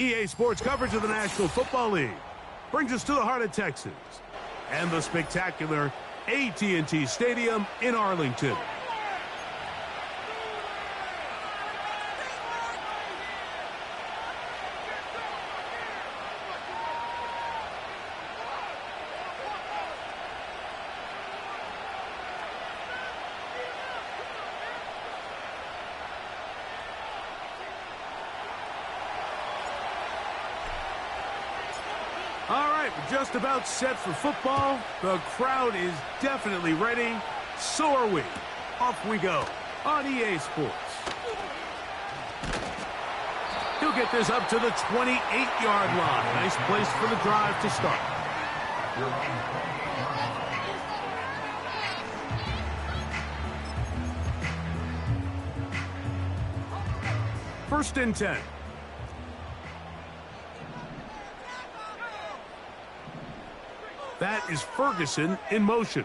EA Sports coverage of the National Football League brings us to the heart of Texas and the spectacular AT&T Stadium in Arlington. All right, we're just about set for football. The crowd is definitely ready. So are we. Off we go on EA Sports. He'll get this up to the 28-yard line. Nice place for the drive to start. First and 10. That is Ferguson in motion.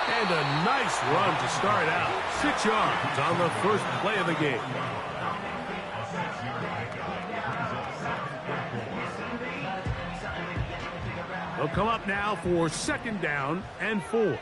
And a nice run to start out. 6 yards on the first play of the game. They'll come up now for 2nd down and 4.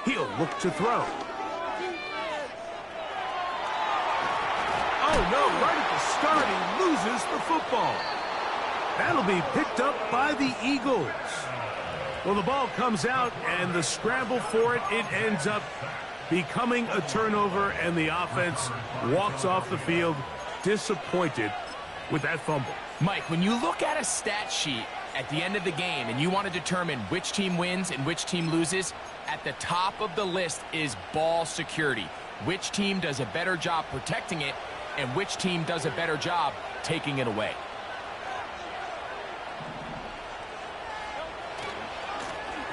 He'll look to throw. Oh, no, right at the start, he loses the football. That'll be picked up by the Eagles. Well, the ball comes out, and the scramble for it, it ends up becoming a turnover, and the offense walks off the field disappointed with that fumble. Mike, when you look at a stat sheet at the end of the game and you want to determine which team wins and which team loses, at the top of the list is ball security. Which team does a better job protecting it and which team does a better job taking it away.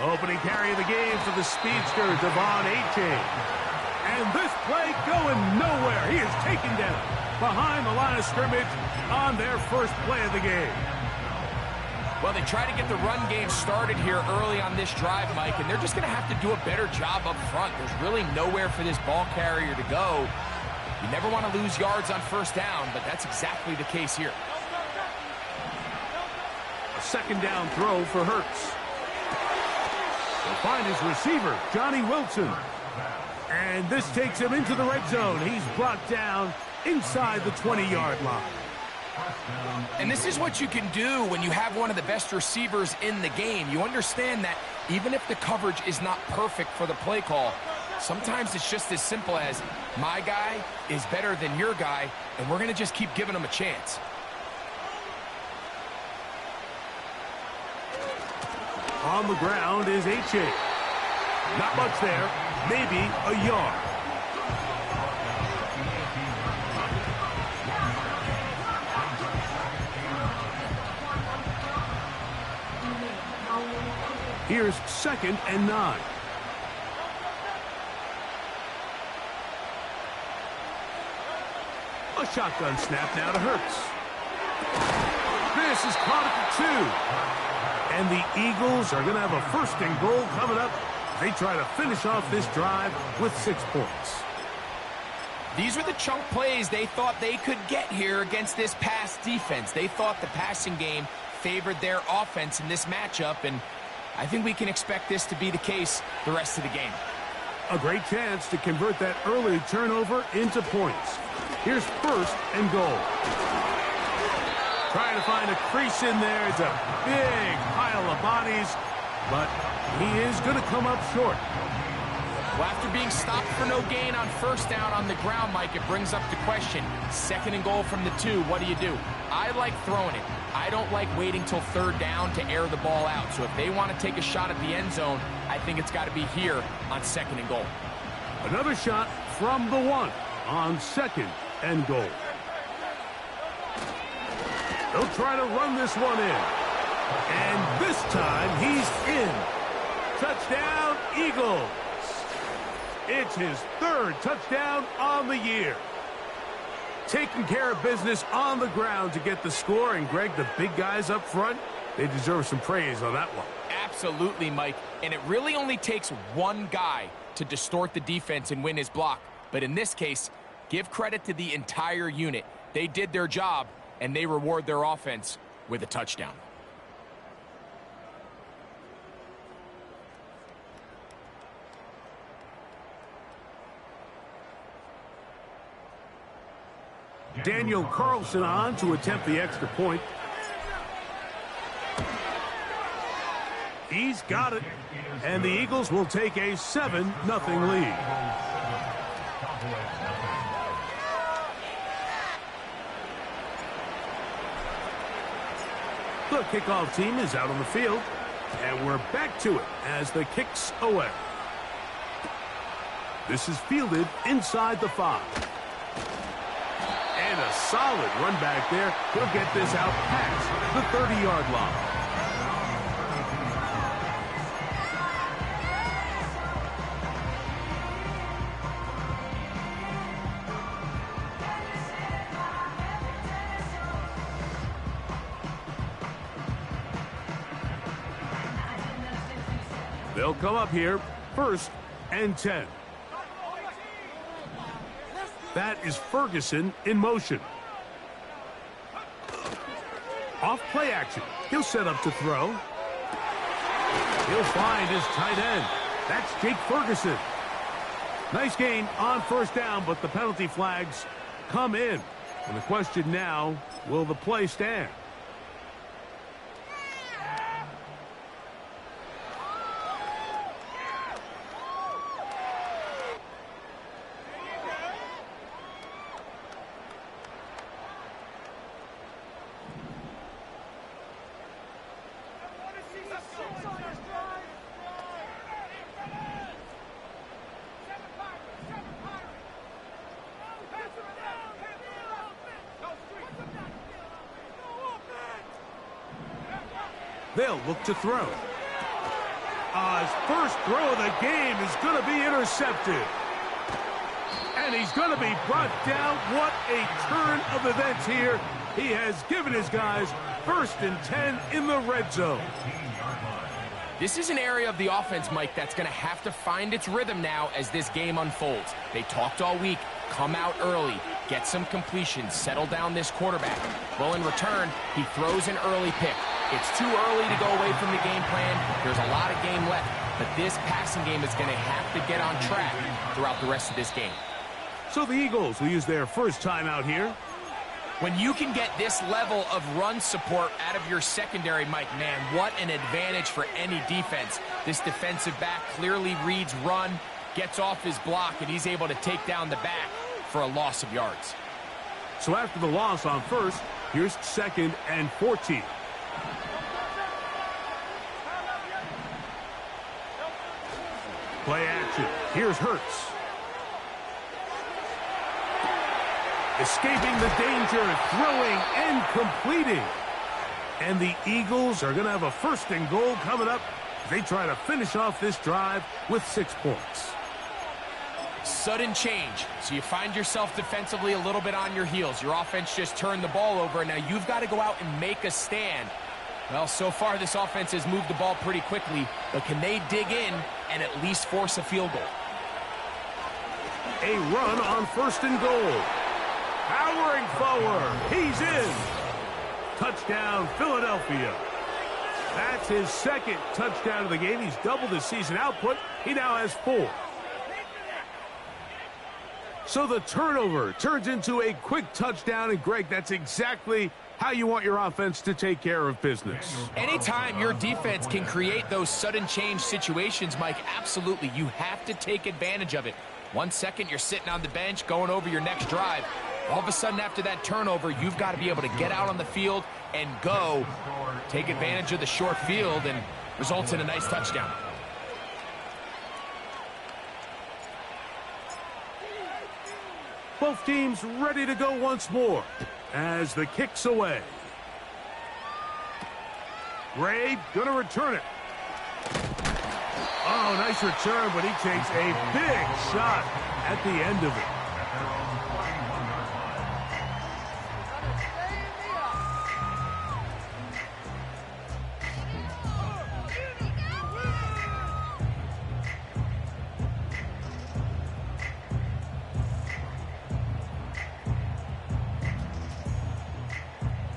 Opening carry of the game for the speedster, Devon Achane. And this play going nowhere. He is taken down behind the line of scrimmage on their first play of the game. Well, they try to get the run game started here early on this drive, Mike, and they're just going to have to do a better job up front. There's really nowhere for this ball carrier to go. You never want to lose yards on 1st down, but that's exactly the case here. A 2nd down throw for Hurts. He'll find his receiver, Johnny Wilson. And this takes him into the red zone. He's brought down inside the 20-yard line. And this is what you can do when you have one of the best receivers in the game. You understand that even if the coverage is not perfect for the play call, sometimes it's just as simple as my guy is better than your guy, and we're going to just keep giving him a chance. On the ground is Achane. Not much there, maybe a yard. Here's 2nd and 9. A shotgun snap now to Hurts. This is caught at the 2. And the Eagles are going to have a 1st and goal coming up. They try to finish off this drive with 6 points. These were the chunk plays they thought they could get here against this pass defense. They thought the passing game favored their offense in this matchup, and I think we can expect this to be the case the rest of the game. A great chance to convert that early turnover into points. Here's 1st and goal. Trying to find a crease in there. It's a big pile of bodies, but he is going to come up short. Well, after being stopped for no gain on 1st down on the ground, Mike, it brings up the question. 2nd and goal from the 2, what do? I like throwing it. I don't like waiting till 3rd down to air the ball out. So if they want to take a shot at the end zone, I think it's got to be here on 2nd and goal. Another shot from the 1 on 2nd and goal. They'll try to run this one in. And this time he's in. Touchdown, Eagles. It's his third touchdown on the year. Taking care of business on the ground to get the score. And, Greg, the big guys up front, they deserve some praise on that one. Absolutely, Mike. And it really only takes one guy to distort the defense and win his block. But in this case, give credit to the entire unit. They did their job, and they reward their offense with a touchdown. Daniel Carlson on to attempt the extra point. He's got it. And the Eagles will take a 7-0 lead. The kickoff team is out on the field. And we're back to it as the kick's away. This is fielded inside the 5. And a solid run back there. He'll get this out past the 30-yard line. They'll come up here, 1st and 10. That is Ferguson in motion. Off play action. He'll set up to throw. He'll find his tight end. That's Jake Ferguson. Nice gain on 1st down, but the penalty flags come in. And the question now, will the play stand? They'll look to throw. His first throw of the game is going to be intercepted. And he's going to be brought down. What a turn of events here. He has given his guys 1st and 10 in the red zone. This is an area of the offense, Mike, that's going to have to find its rhythm now as this game unfolds. They talked all week. Come out early. Get some completions. Settle down this quarterback. Well, in return, he throws an early pick. It's too early to go away from the game plan. There's a lot of game left, but this passing game is going to have to get on track throughout the rest of this game. So the Eagles will use their first timeout here. When you can get this level of run support out of your secondary, Mike, man, what an advantage for any defense. This defensive back clearly reads run, gets off his block, and he's able to take down the back for a loss of yards. So after the loss on 1st, here's 2nd and 14. Play action. Here's Hurts. Escaping the danger, throwing and completing. And the Eagles are going to have a 1st and goal coming up. They try to finish off this drive with 6 points. Sudden change. So you find yourself defensively a little bit on your heels. Your offense just turned the ball over, and now you've got to go out and make a stand. Well, so far this offense has moved the ball pretty quickly, but can they dig in and at least force a field goal? A run on 1st and goal. Powering forward. He's in. Touchdown, Philadelphia. That's his 2nd touchdown of the game. He's doubled his season output. He now has 4. So the turnover turns into a quick touchdown, and Greg, that's exactly how you want your offense to take care of business. Anytime your defense can create those sudden change situations, Mike, absolutely, you have to take advantage of it. 1 second, you're sitting on the bench, going over your next drive. All of a sudden, after that turnover, you've got to be able to get out on the field and go. Take advantage of the short field, and results in a nice touchdown. Both teams ready to go once more as the kick's away. Ray gonna return it. Oh, nice return, but he takes a big shot at the end of it.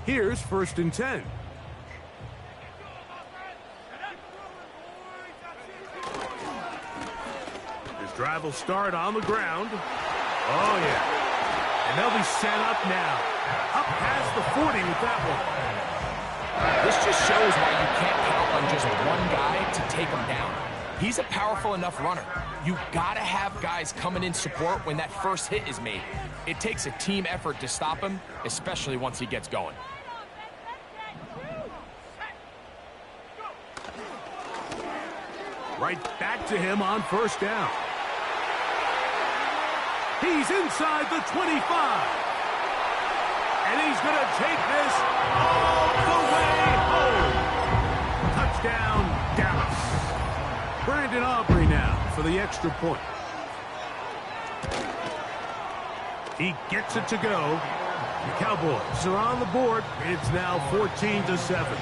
Here's 1st and 10. His drive will start on the ground. Oh, yeah. And they'll be set up now. Up past the 40 with that one. This just shows why you can't count on just one guy to take him down. He's a powerful enough runner. You gotta have guys coming in support when that first hit is made. It takes a team effort to stop him, especially once he gets going. Right back to him on 1st down. He's inside the 25. And he's going to take this all the way home. Touchdown, Dallas. Brandon Aubrey now for the extra point. He gets it to go. The Cowboys are on the board. It's now 14-7.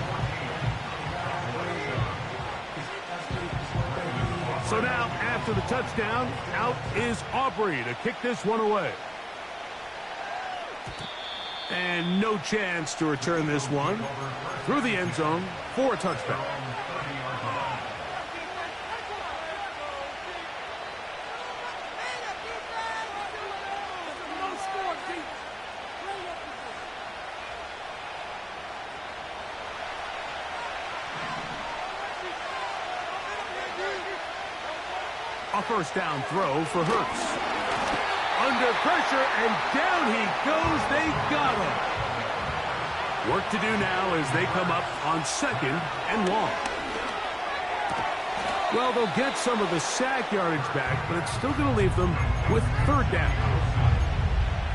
So now, after the touchdown, out is Aubrey to kick this one away. And no chance to return this one through the end zone for a touchdown. A 1st down throw for Hurts. Under pressure, and down he goes. They got him. Work to do now as they come up on 2nd and long. Well, they'll get some of the sack yardage back, but it's still going to leave them with 3rd down.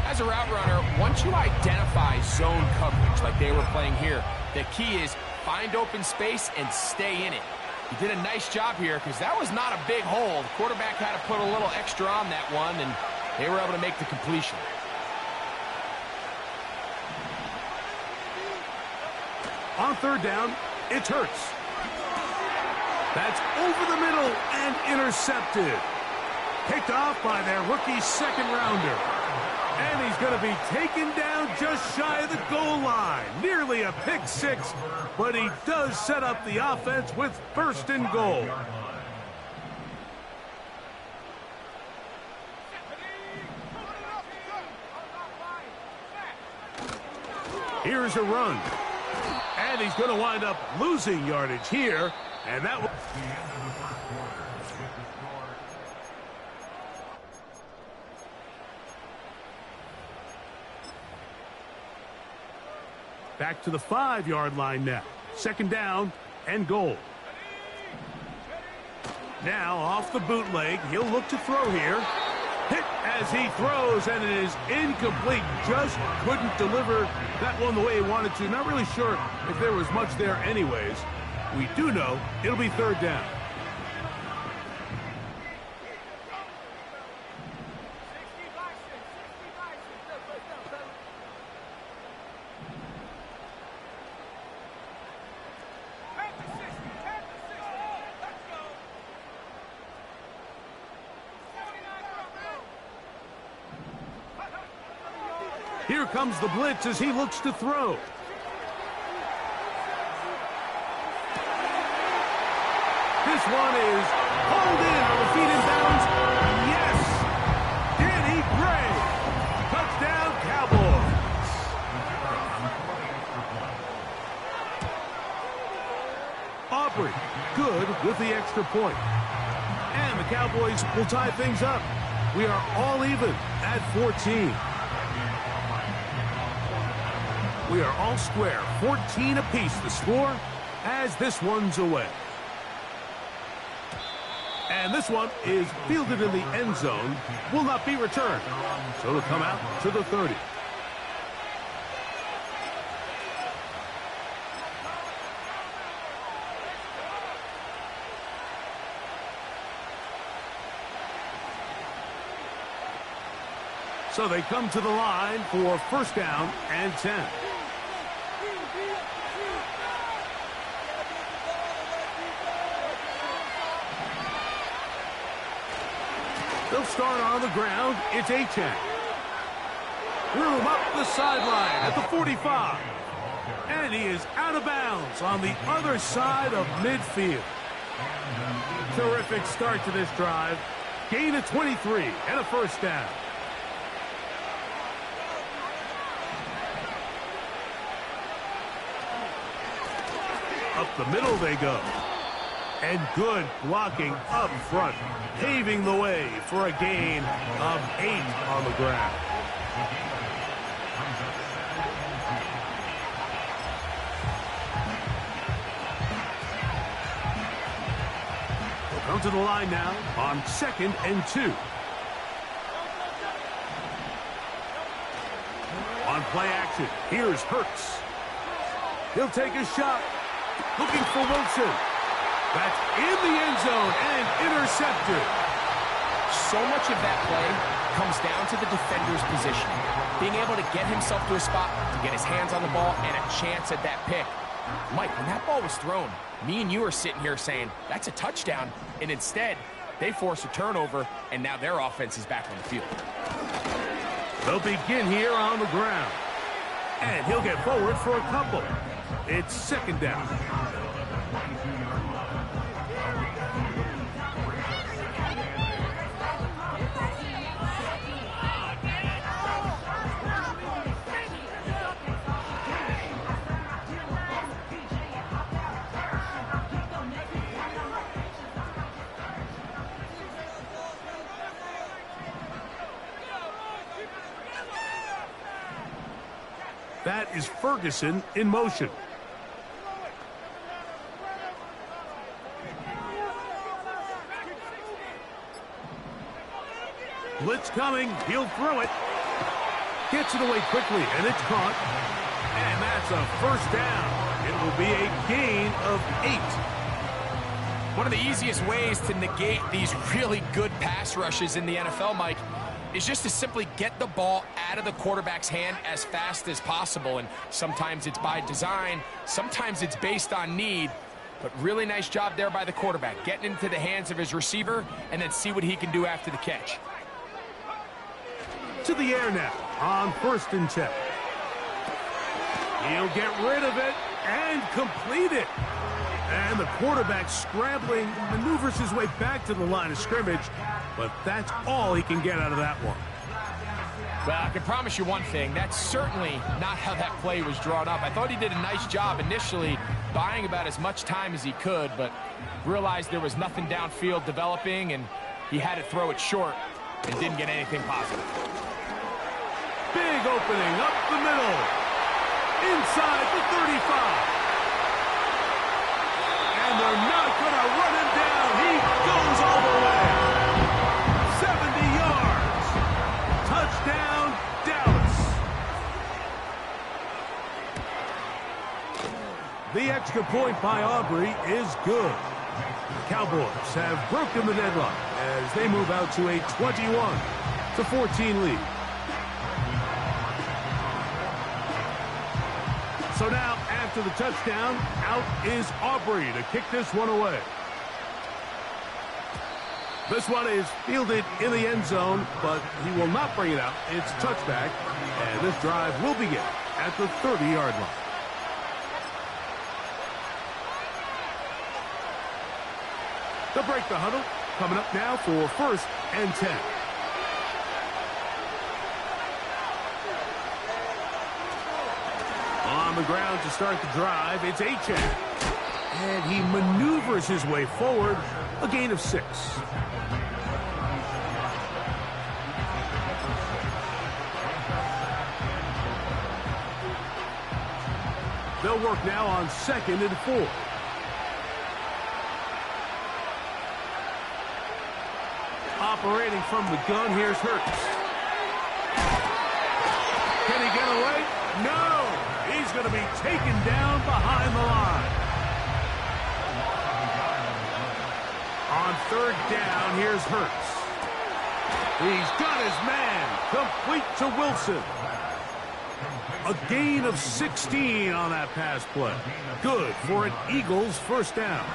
As a route runner, once you identify zone coverage like they were playing here, the key is find open space and stay in it. He did a nice job here because that was not a big hole. The quarterback had to put a little extra on that one, and they were able to make the completion. On 3rd down, it's Hurts. That's over the middle and intercepted. Picked off by their rookie 2nd rounder. And he's going to be taken down just shy of the goal line. Nearly a pick 6, but he does set up the offense with 1st and goal. Here's a run. And he's going to wind up losing yardage here. And that will... Back to the 5-yard line now. 2nd down and goal. Now off the bootleg. He'll look to throw here. Hit as he throws, and it is incomplete. Just couldn't deliver that one the way he wanted to. Not really sure if there was much there anyways. We do know it'll be 3rd down. Here comes the blitz as he looks to throw. This one is pulled in on the feet in bounds. Yes! Danny Gray. Touchdown, Cowboys. Aubrey, good with the extra point. And the Cowboys will tie things up. We are all even at 14. We are all square, 14 apiece the score as this one's away. And this one is fielded in the end zone, will not be returned. So it'll come out to the 30. So they come to the line for first down and 10. They'll start on the ground. It's Achane. Room up the sideline at the 45. And he is out of bounds on the other side of midfield. Terrific start to this drive. Gain of 23 and a first down. Up the middle they go. And good blocking up front, paving the way for a gain of 8 on the ground. They'll come to the line now on 2nd and 2. On play action, here's Hurts. He'll take a shot, looking for Wilson. That's in the end zone and intercepted. So much of that play comes down to the defender's positioning. Being able to get himself to a spot, to get his hands on the ball, and a chance at that pick. Mike, when that ball was thrown, me and you are sitting here saying, that's a touchdown. And instead, they force a turnover, and now their offense is back on the field. They'll begin here on the ground. And he'll get forward for a couple. It's 2nd down. That is Ferguson in motion. Blitz coming. He'll throw it. Gets it away quickly, and it's caught. And that's a first down. It will be a gain of 8. One of the easiest ways to negate these really good pass rushes in the NFL, Mike, is just to simply get the ball out of the quarterback's hand as fast as possible. And sometimes it's by design, sometimes it's based on need. But really nice job there by the quarterback, getting into the hands of his receiver and then see what he can do after the catch. To the air now on 1st and 10. He'll get rid of it and complete it. And the quarterback scrambling, maneuvers his way back to the line of scrimmage, but that's all he can get out of that one. Well, I can promise you one thing. That's certainly not how that play was drawn up. I thought he did a nice job initially buying about as much time as he could, but realized there was nothing downfield developing, and he had to throw it short and didn't get anything positive. Big opening up the middle. Inside the 35. And they're not going to run him down. He goes all the way. 70 yards. Touchdown, Dallas. The extra point by Aubrey is good. The Cowboys have broken the deadlock as they move out to a 21-14 lead. So now, after the touchdown, out is Aubrey to kick this one away. This one is fielded in the end zone, but he will not bring it out. It's touchback, and this drive will begin at the 30-yard line. They'll break the huddle. Coming up now for 1st and 10. On the ground to start the drive, it's Achane. And he maneuvers his way forward, a gain of 6. They'll work now on 2nd and 4. Operating from the gun, here's Hurts. Can he get away? No! He's going to be taken down behind the line. On 3rd down, here's Hurts. He's got his man. Complete to Wilson. A gain of 16 on that pass play. Good for an Eagles first down.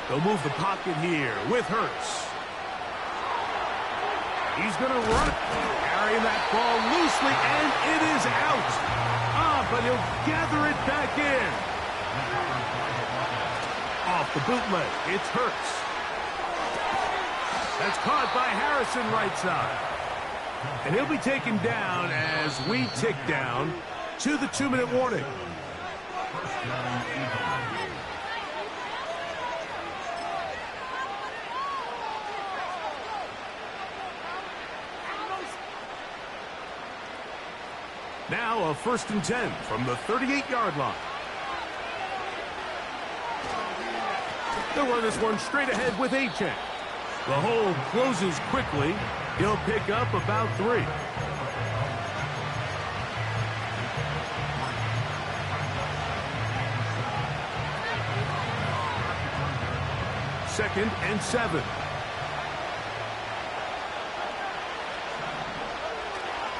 They'll move the pocket here with Hurts. He's going to run, carrying that ball loosely, and it is out. But he'll gather it back in. Off the bootleg, it's Hurts. That's caught by Harrison right side. And he'll be taken down as we tick down to the 2-minute warning. Now a 1st and 10 from the 38-yard line. They'll run this one straight ahead with Achane. The hole closes quickly. He'll pick up about 3. Second and 7.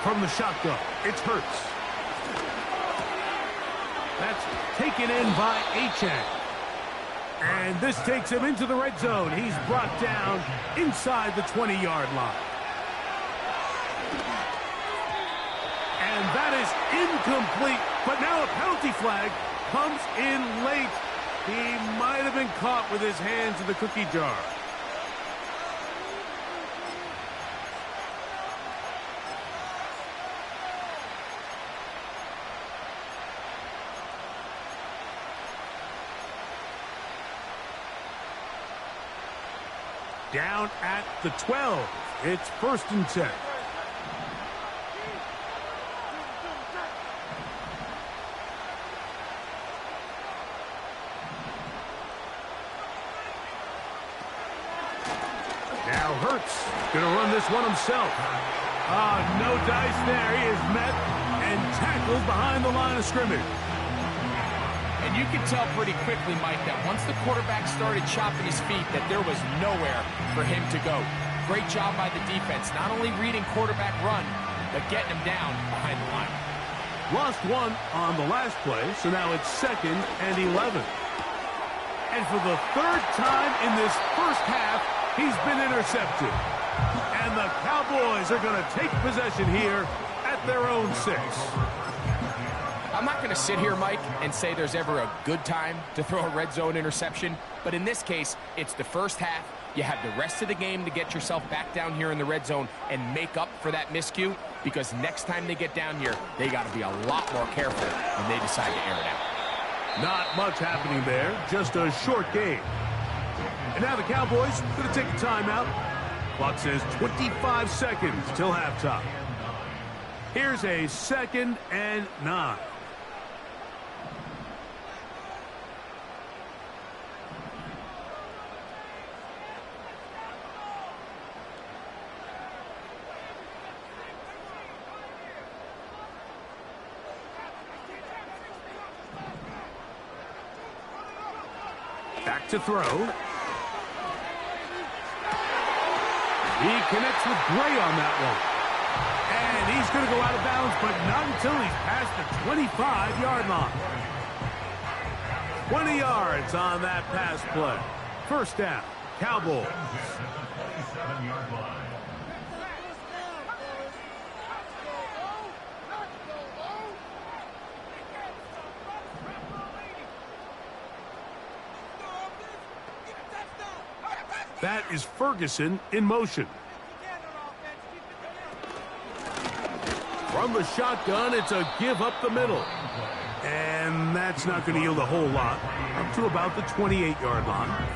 From the shotgun, it's Hurts. That's taken in by Achane. And this takes him into the red zone. He's brought down inside the 20-yard line. And that is incomplete. But now a penalty flag comes in late. He might have been caught with his hands in the cookie jar. Down at the 12. It's 1st and 10. Now Hurts going to run this one himself. No dice there. He is met and tackled behind the line of scrimmage. And you can tell pretty quickly, Mike, that once the quarterback started chopping his feet, that there was nowhere for him to go. Great job by the defense, not only reading quarterback run, but getting him down behind the line. Lost one on the last play, so now it's 2nd and 11. And for the 3rd time in this first half, he's been intercepted. And the Cowboys are going to take possession here at their own 6. I'm not going to sit here, Mike, and say there's ever a good time to throw a red zone interception, but in this case, it's the first half. You have the rest of the game to get yourself back down here in the red zone and make up for that miscue, because next time they get down here, they got to be a lot more careful when they decide to air it out. Not much happening there, just a short game. And now the Cowboys going to take a timeout. Clock says 25 seconds till halftime. Here's a 2nd and 9. Back to throw. He connects with Gray on that one. And he's going to go out of bounds, but not until he's past the 25-yard line. 20 yards on that pass play. 1st down, Cowboys. That is Ferguson in motion. From the shotgun, it's a give up the middle. And that's not going to yield a whole lot. Up to about the 28-yard line.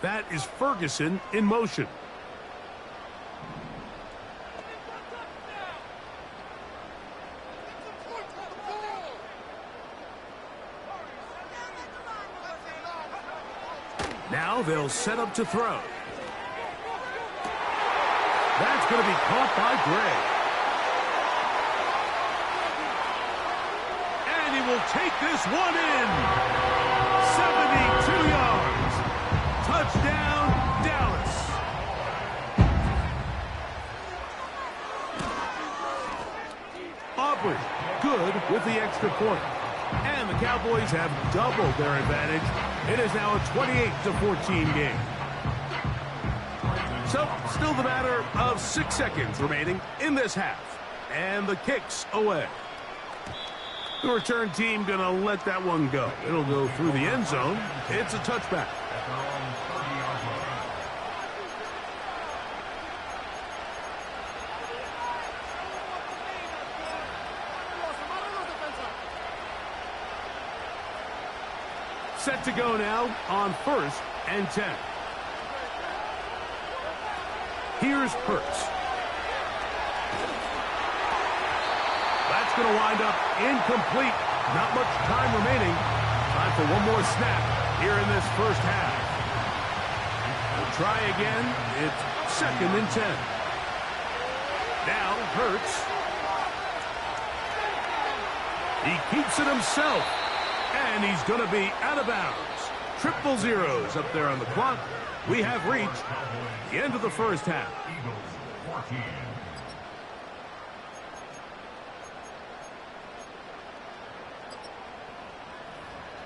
That is Ferguson in motion. Now they'll set up to throw. That's going to be caught by Gray. And he will take this one in. 72 yards. Touchdown, Dallas. Aubrey, good with the extra point. And the Cowboys have doubled their advantage. It is now a 28-14 game. So, still the matter of 6 seconds remaining in this half. And the kick's away. The return team going to let that one go. It'll go through the end zone. It's a touchback. Set to go now on 1st and 10. Here's Hurts. That's going to wind up incomplete. Not much time remaining. Time for one more snap here in this first half. We'll try again. It's 2nd and 10. Now Hurts. He keeps it himself. And he's going to be out of bounds. Triple zeros up there on the clock. We have reached the end of the first half.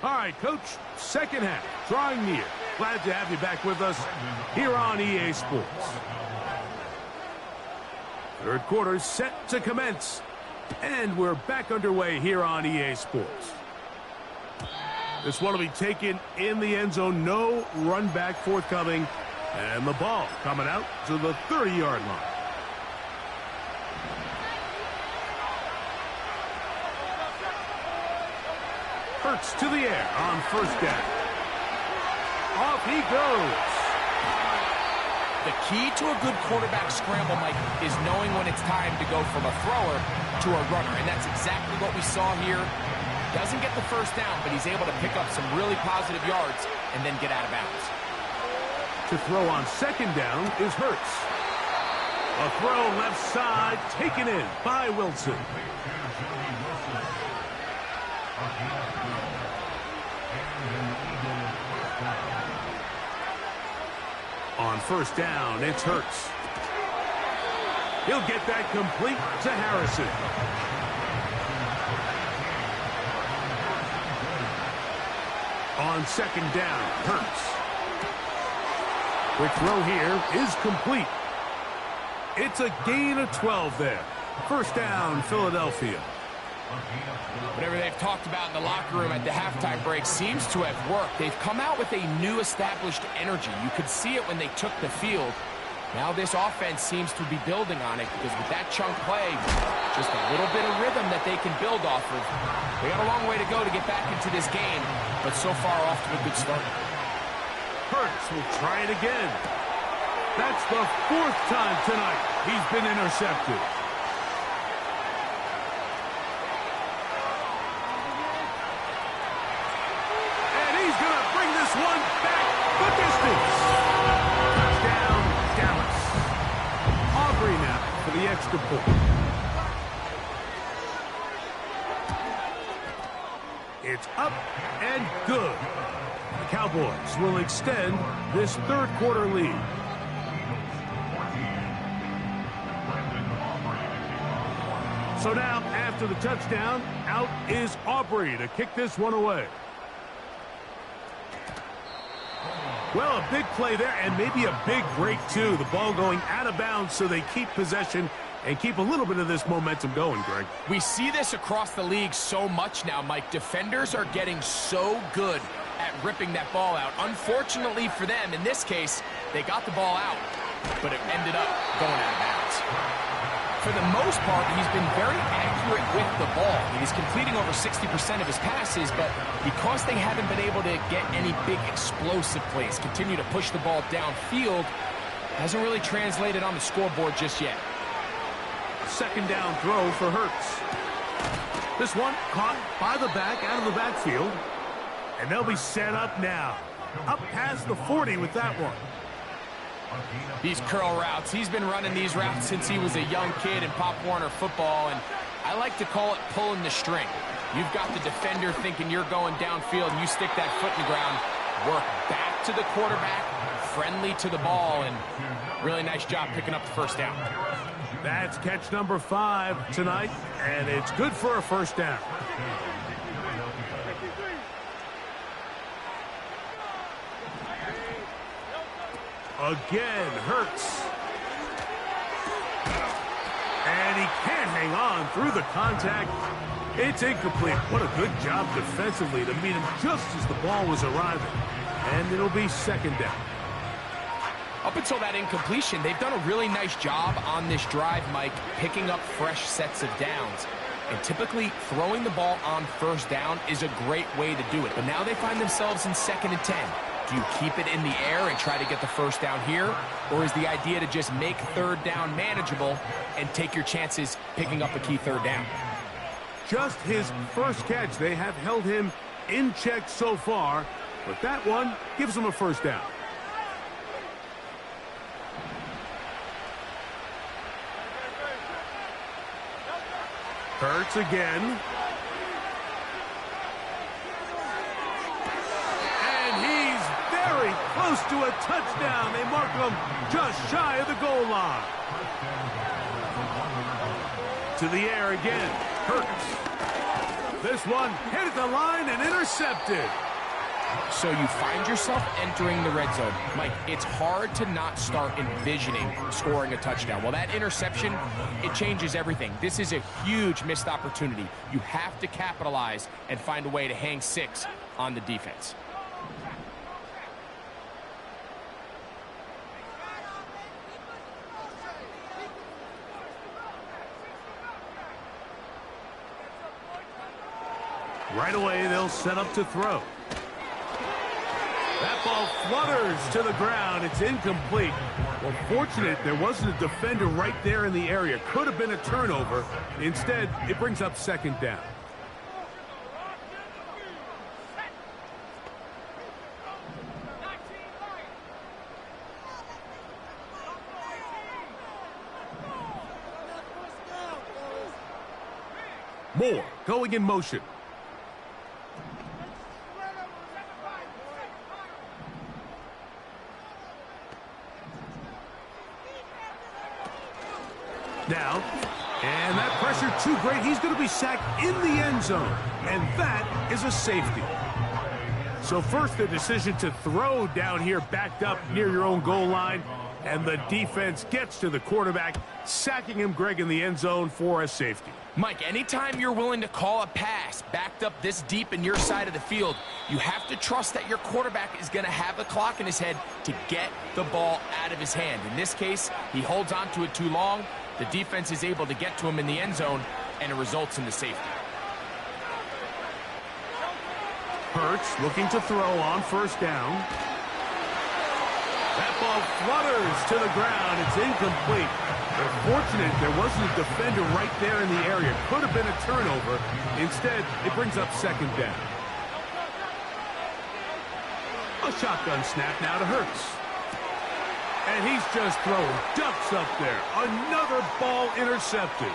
All right, Coach, second half, drawing near. Glad to have you back with us here on EA Sports. Third quarter set to commence. And we're back underway here on EA Sports. This one will be taken in the end zone. No run back forthcoming. And the ball coming out to the 30-yard line. Hurts to the air on 1st down. Off he goes. The key to a good quarterback scramble, Mike, is knowing when it's time to go from a thrower to a runner. And that's exactly what we saw here. Doesn't get the first down, but he's able to pick up some really positive yards and then get out of bounds. To throw on 2nd down is Hurts. A throw left side taken in by Wilson. On 1st down, it's Hurts. He'll get that complete to Harrison. On 2nd down, Hurts. Quick throw here is complete. It's a gain of 12 there. 1st down, Philadelphia. Whatever they've talked about in the locker room at the halftime break seems to have worked. They've come out with a new established energy. You could see it when they took the field. Now this offense seems to be building on it because with that chunk play, just a little bit of rhythm that they can build off of. They got a long way to go to get back into this game, but so far off to a good start. Hurts will try it again. That's the 4th time tonight he's been intercepted. And he's going to bring this one back the distance. Touchdown, Dallas. Aubrey now for the extra point. It's up and good. The Cowboys will extend this 3rd quarter lead. So now, after the touchdown, out is Aubrey to kick this one away. Well, a big play there, and maybe a big break, too. The ball going out of bounds, so they keep possession and keep a little bit of this momentum going, Greg. We see this across the league so much now, Mike. Defenders are getting so good at ripping that ball out. Unfortunately for them, in this case, they got the ball out, but it ended up going out of bounds. For the most part, he's been very accurate with the ball. He's completing over 60% of his passes, but because they haven't been able to get any big explosive plays, continue to push the ball downfield, hasn't really translated on the scoreboard just yet. 2nd down throw for Hurts. This one caught by the back, out of the backfield. And they'll be set up now. up past the 40 with that one. These curl routes, he's been running these routes since he was a young kid in Pop Warner football, and I like to call it pulling the string. You've got the defender thinking you're going downfield, and you stick that foot in the ground, work back to the quarterback, friendly to the ball, and really nice job picking up the first down. That's catch number 5 tonight, and it's good for a first down. Again, Hurts. And he can't hang on through the contact. It's incomplete. What a good job defensively to meet him just as the ball was arriving. And it'll be second down. Up until that incompletion, they've done a really nice job on this drive, Mike, picking up fresh sets of downs. And typically, throwing the ball on first down is a great way to do it. But now they find themselves in 2nd and 10. Do you keep it in the air and try to get the first down here? Or is the idea to just make third down manageable and take your chances picking up a key third down? Just his first catch. They have held him in check so far, but that one gives him a first down. Hurts again. Very close to a touchdown. They mark him just shy of the goal line. To the air again. Hurts. This one hit at the line and intercepted. So you find yourself entering the red zone. Mike, it's hard to not start envisioning scoring a touchdown. Well, that interception, it changes everything. This is a huge missed opportunity. You have to capitalize and find a way to hang 6 on the defense. Right away, they'll set up to throw. That ball flutters to the ground. It's incomplete. Well, fortunate there wasn't a defender right there in the area. Could have been a turnover. Instead, it brings up second down. Moore going in motion. Now, and that pressure too great. He's going to be sacked in the end zone, and that is a safety. So first, the decision to throw down here backed up near your own goal line, and the defense gets to the quarterback, sacking him, Greg, in the end zone for a safety. Mike, anytime you're willing to call a pass backed up this deep in your side of the field, you have to trust that your quarterback is going to have the clock in his head to get the ball out of his hand. In this case, he holds on to it too long. The defense is able to get to him in the end zone, and it results in the safety. Hurts looking to throw on first down. That ball flutters to the ground. It's incomplete. They're fortunate there wasn't a defender right there in the area. Could have been a turnover. Instead, it brings up second down. A shotgun snap now to Hurts. And he's just throwing ducks up there. Another ball intercepted.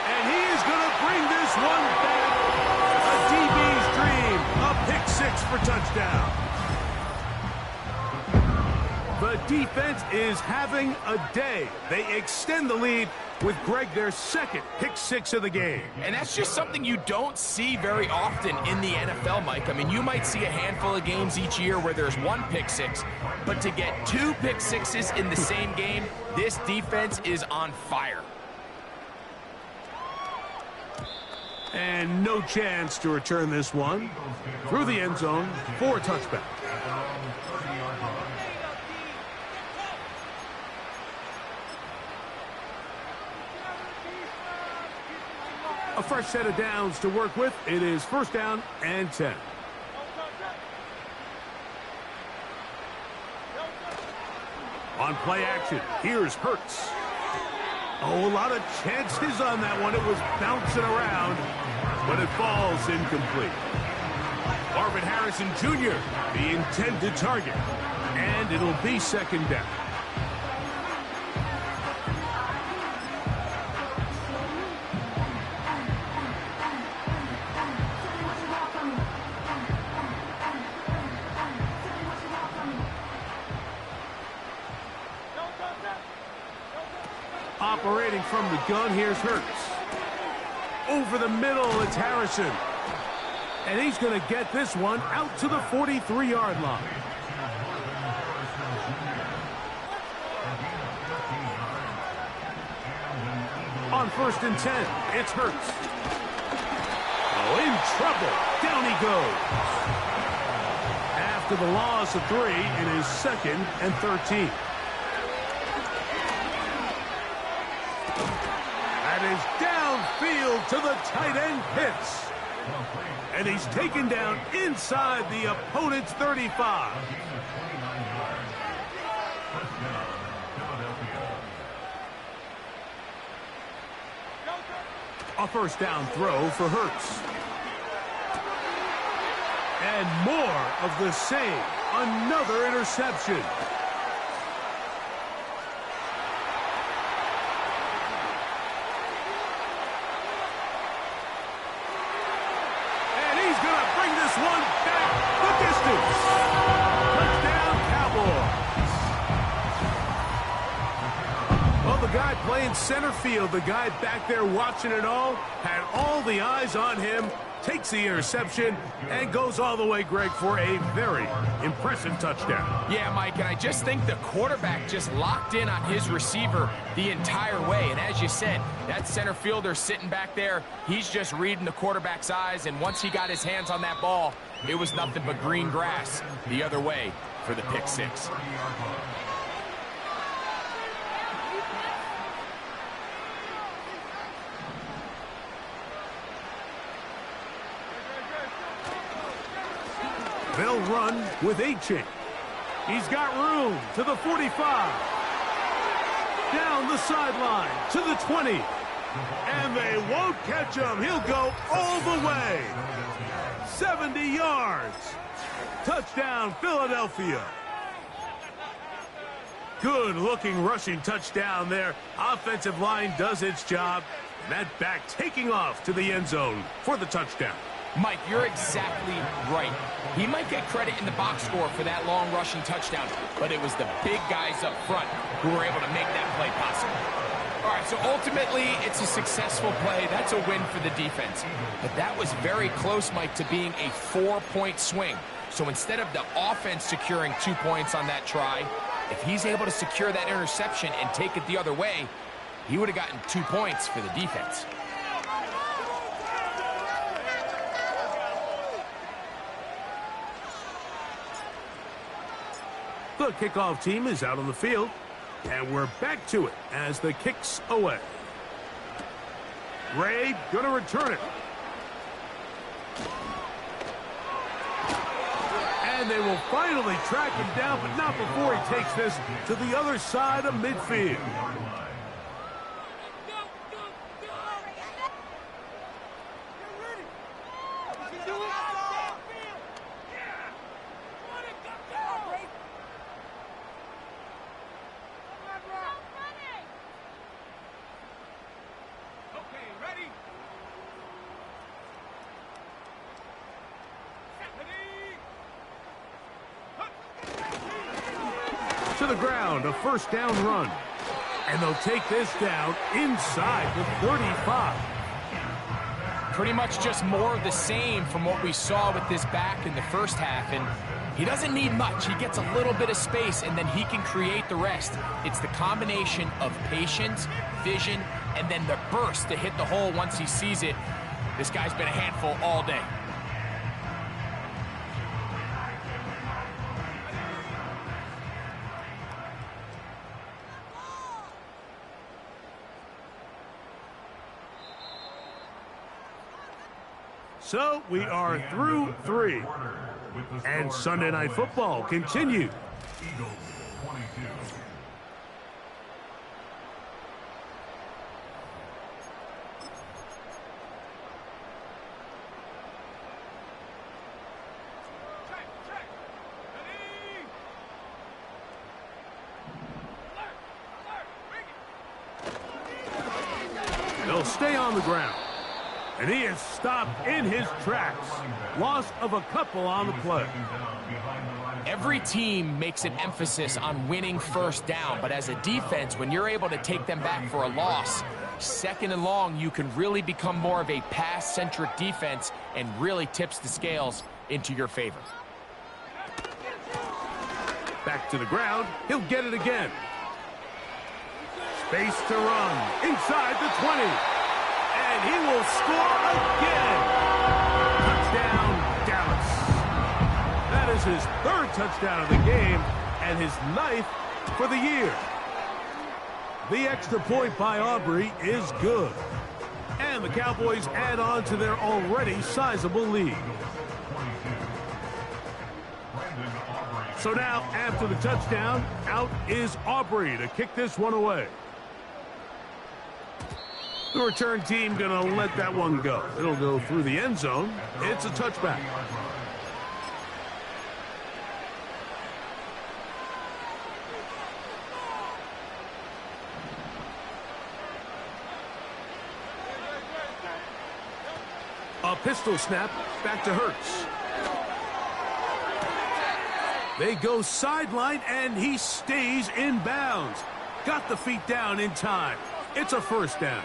And he is going to bring this one back. A DB's dream. A pick 6 for touchdown. The defense is having a day. They extend the lead with, Greg, their second pick 6 of the game. And that's just something you don't see very often in the NFL, Mike. I mean, you might see a handful of games each year where there's 1 pick 6, but to get 2 pick 6s in the same game, this defense is on fire. And no chance to return this one through the end zone for a touchback. A fresh set of downs to work with. It is first down and 10. On play action, here's Hurts. Oh, a lot of chances on that one. It was bouncing around, but it falls incomplete. Marvin Harrison Jr., the intended target. And it'll be second down. Operating from the gun, here's Hurts. Over the middle, it's Harrison. And he's going to get this one out to the 43-yard line. On 1st and 10, it's Hurts. Oh, in trouble. Down he goes. After the loss of 3, it is 2nd and 13. That is downfield to the tight end Pitts. And he's taken down inside the opponent's 35. A first down throw for Hurts. And more of the same. Another interception. And he's going to bring this one back the distance. Touchdown, Cowboys. Well, the guy playing center field, the guy back there watching it all, had all the eyes on him, takes the interception, and goes all the way, Greg, for a very impressive touchdown. Yeah, Mike, and I just think the quarterback just locked in on his receiver the entire way. And as you said, that center fielder sitting back there, he's just reading the quarterback's eyes, and once he got his hands on that ball, it was nothing but green grass the other way for the pick six. They'll run with H-Chain. He's got room to the 45. Down the sideline to the 20. And they won't catch him. He'll go all the way. 70 yards. Touchdown, Philadelphia. Good-looking rushing touchdown there. Offensive line does its job. And that back taking off to the end zone for the touchdown. Mike, you're exactly right. He might get credit in the box score for that long rushing touchdown, but it was the big guys up front who were able to make that play possible. All right, so ultimately, it's a successful play. That's a win for the defense. But that was very close, Mike, to being a 4-point swing. So instead of the offense securing 2 points on that try, if he's able to secure that interception and take it the other way, he would have gotten 2 points for the defense. The kickoff team is out on the field, and we're back to it as the kick's away. Ray gonna return it. And they will finally track him down, but not before he takes this to the other side of midfield. To the ground, a first down run. And they'll take this down inside the 35. Pretty much just more of the same from what we saw with this back in the first half. And he doesn't need much. He gets a little bit of space, and then he can create the rest. It's the combination of patience, vision, and then the burst to hit the hole once he sees it. This guy's been a handful all day. So we are through 3. And Sunday Night Football continues. They'll stay on the ground. And he is stopped in his tracks. Loss of a couple on the play. Every team makes an emphasis on winning first down, but as a defense, when you're able to take them back for a loss, second and long, you can really become more of a pass-centric defense and really tips the scales into your favor. Back to the ground. He'll get it again. Space to run. Inside the 20. And he will score again. Touchdown, Dallas. That is his third touchdown of the game and his 9th for the year. The extra point by Aubrey is good. And the Cowboys add on to their already sizable lead. So now, after the touchdown, out is Aubrey to kick this one away. The return team going to let that one go. It'll go through the end zone. It's a touchback. A pistol snap back to Hurts. They go sideline, and he stays in bounds. Got the feet down in time. It's a first down.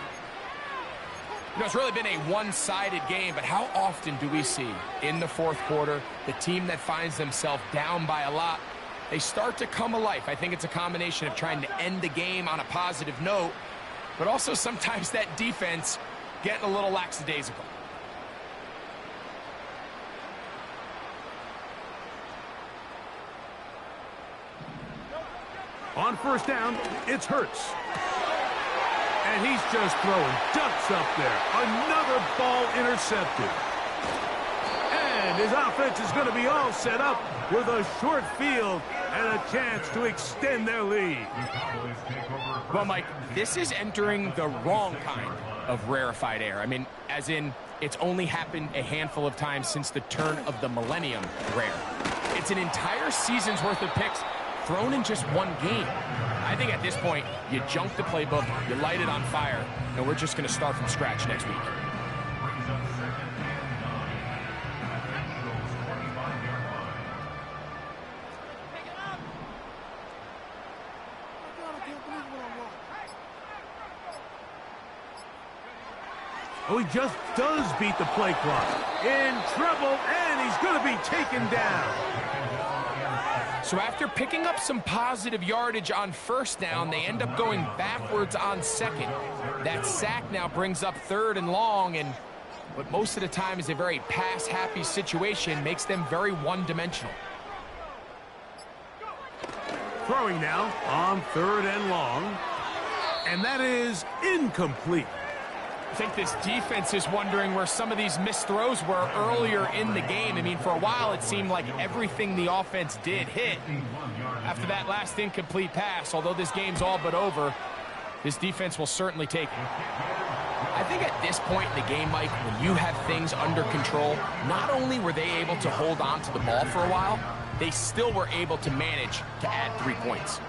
You know, it's really been a one-sided game, but how often do we see in the fourth quarter the team that finds themselves down by a lot, they start to come alive? I think it's a combination of trying to end the game on a positive note, but also sometimes that defense getting a little lackadaisical. On first down, it's Hurts. And he's just throwing ducks up there. Another ball intercepted. And his offense is going to be all set up with a short field and a chance to extend their lead. Well, Mike, this is entering the wrong kind of rarefied air. I mean, as in, it's only happened a handful of times since the turn of the millennium rare. It's an entire season's worth of picks thrown in just one game. I think at this point, you junk the playbook, you light it on fire, and we're just going to start from scratch next week. Oh, he just does beat the play clock. In trouble, and he's going to be taken down. So after picking up some positive yardage on first down, they end up going backwards on second. That sack now brings up third and long, and what most of the time is a very pass-happy situation makes them very one-dimensional. Throwing now on third and long, and that is incomplete. I think this defense is wondering where some of these missed throws were earlier in the game. I mean, for a while, it seemed like everything the offense did hit. And after that last incomplete pass, although this game's all but over, this defense will certainly take it. I think at this point in the game, Mike, when you have things under control, not only were they able to hold on to the ball for a while, they still were able to manage to add 3 points.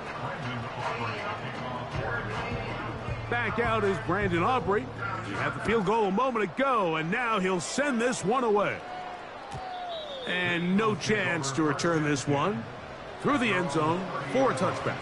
Back out is Brandon Aubrey. He had the field goal a moment ago, and now he'll send this one away. And no chance to return this one through the end zone for a touchback.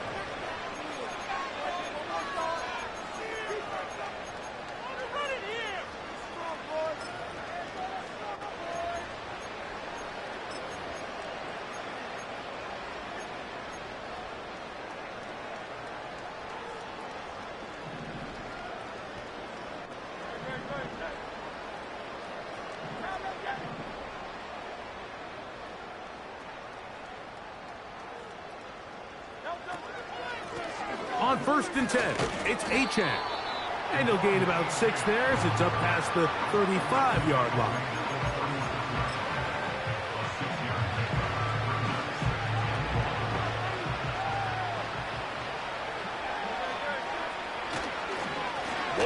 On first and 10, it's Achane. And he'll gain about 6 there as it's up past the 35-yard line.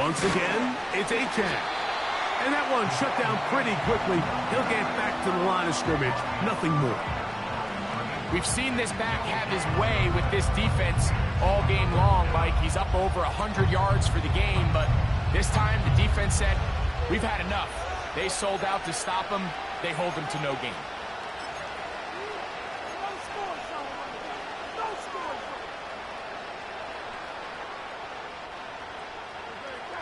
Once again, it's Achane. And that one shut down pretty quickly. He'll get back to the line of scrimmage. Nothing more. We've seen this back have his way with this defense all game long, Mike. He's up over 100 yards for the game, but This time, the defense said, we've had enough. They sold out to stop him. They hold him to no gain.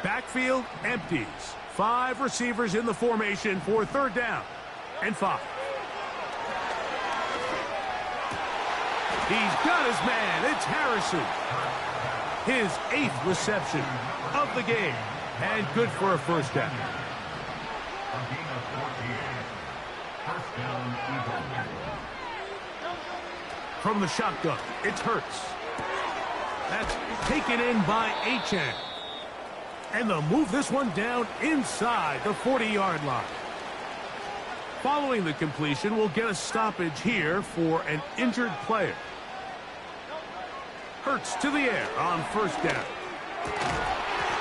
Backfield empties. 5 receivers in the formation for 3rd down and 5. He's got his man. It's Harrison. His 8th reception of the game. And good for a 1st down. From the shotgun, it's Hurts. That's taken in by Achane. And they'll move this one down inside the 40-yard line. Following the completion, we'll get a stoppage here for an injured player. Hurts to the air on 1st down.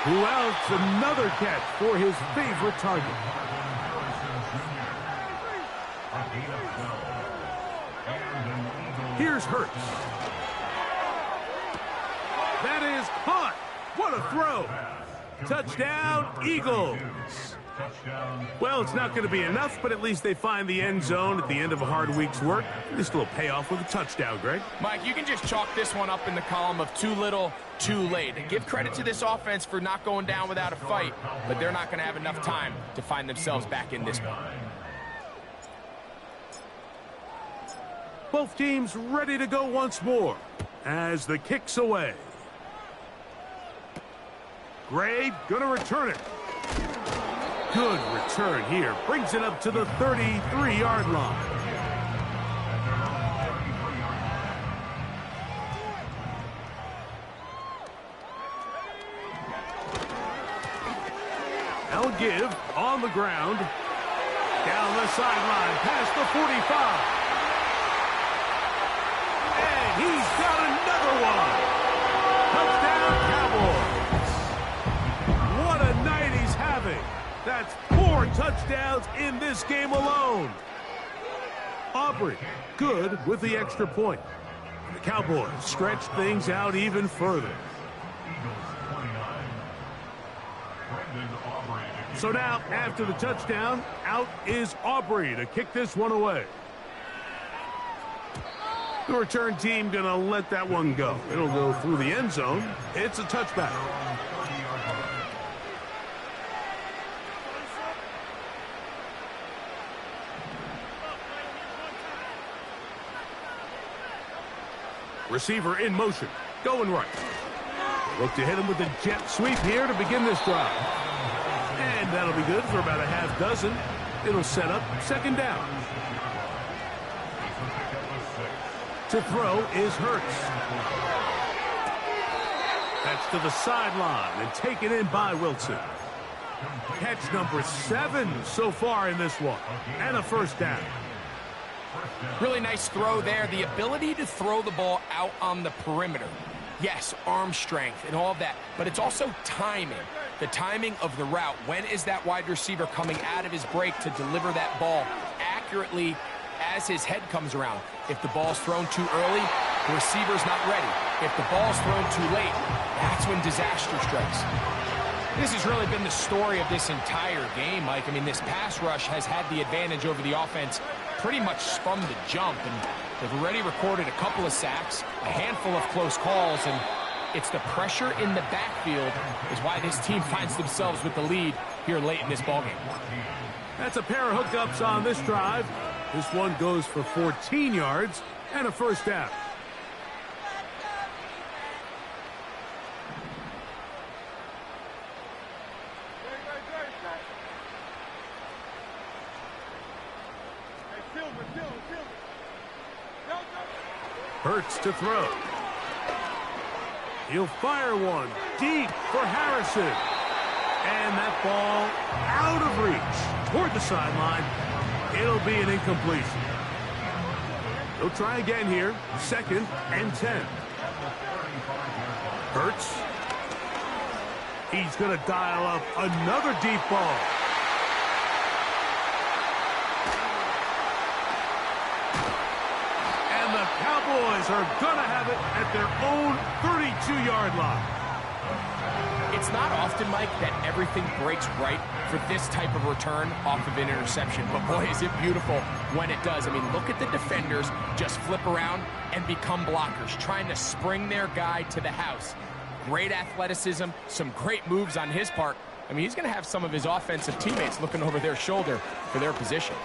Who else? Another catch for his favorite target. Here's Hurts. That is caught. What a throw. Touchdown, Eagles. Well, it's not going to be enough, but at least they find the end zone at the end of a hard week's work. Just a little payoff with a touchdown, Greg. Mike, you can just chalk this one up in the column of too little, too late. And give credit to this offense for not going down without a fight, but they're not going to have enough time to find themselves back in this one. Both teams ready to go once more as the kick's away. Gray gonna return it. Good return here. Brings it up to the 33-yard line. Now give on the ground. Down the sideline past the 45. And he's got another one. Touchdown, Cowboys. What a night he's having. That's 4 touchdowns in this game alone. Aubrey, good with the extra point. The Cowboys stretch things out even further. So now, after the touchdown, out is Aubrey to kick this one away. The return team going to let that one go. It'll go through the end zone. It's a touchback. Receiver in motion, going right. Look to hit him with the jet sweep here to begin this drive. And that'll be good for about a half dozen. It'll set up 2nd down. To throw is Hurts. That's to the sideline and taken in by Wilson. Catch number 7 so far in this one. And a 1st down. Really nice throw there. The ability to throw the ball out on the perimeter. Yes, arm strength and all of that, but it's also timing. The timing of the route. When is that wide receiver coming out of his break to deliver that ball accurately as his head comes around? If the ball's thrown too early, the receiver's not ready. If the ball's thrown too late, that's when disaster strikes. This has really been the story of this entire game, Mike. I mean, this pass rush has had the advantage over the offense pretty much from the jump, and they've already recorded a couple of sacks, a handful of close calls, and it's the pressure in the backfield is why this team finds themselves with the lead here late in this ballgame. That's a pair of hookups on this drive. This one goes for 14 yards and a 1st down. Hurts to throw. He'll fire one deep for Harrison. And that ball out of reach toward the sideline. It'll be an incompletion. He'll try again here. 2nd and 10. Hurts. He's going to dial up another deep ball. And the Cowboys are going to have it at their own 32-yard line. It's not often, Mike, that everything breaks right for this type of return off of an interception. But boy, is it beautiful when it does. I mean, look at the defenders just flip around and become blockers, trying to spring their guy to the house. Great athleticism, some great moves on his part. I mean, he's going to have some of his offensive teammates looking over their shoulder for their position.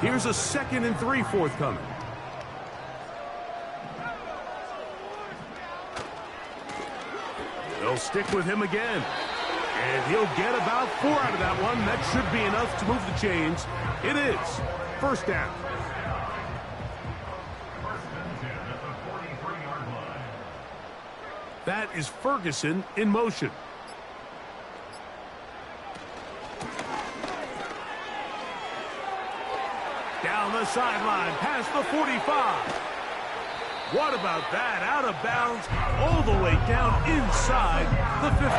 Here's a 2nd and 3 forthcoming. They'll stick with him again. And he'll get about 4 out of that one. That should be enough to move the chains. It is. 1st down. That is Ferguson in motion. Down the sideline, past the 45. What about that? Out of bounds, all the way down inside the 15.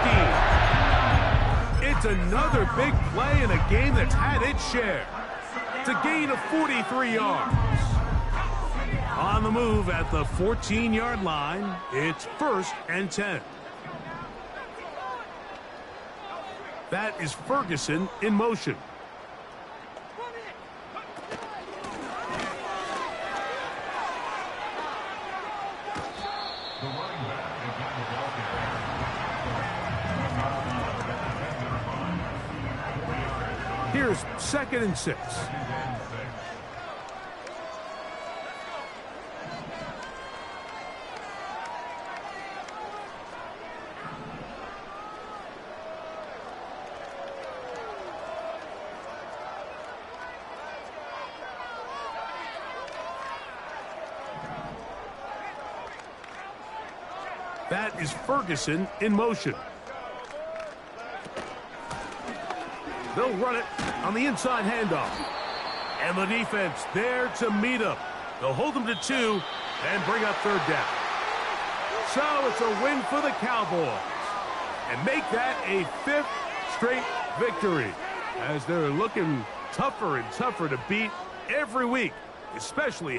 It's another big play in a game that's had its share. It's a gain of 43 yards. On the move at the 14-yard line, it's 1st and 10. That is Ferguson in motion. Here's 2nd and 6. That is Ferguson in motion. They'll run it on the inside handoff. And the defense there to meet him. They'll hold them to 2 and bring up 3rd down. So it's a win for the Cowboys. And make that a 5th straight victory. As they're looking tougher and tougher to beat every week, especially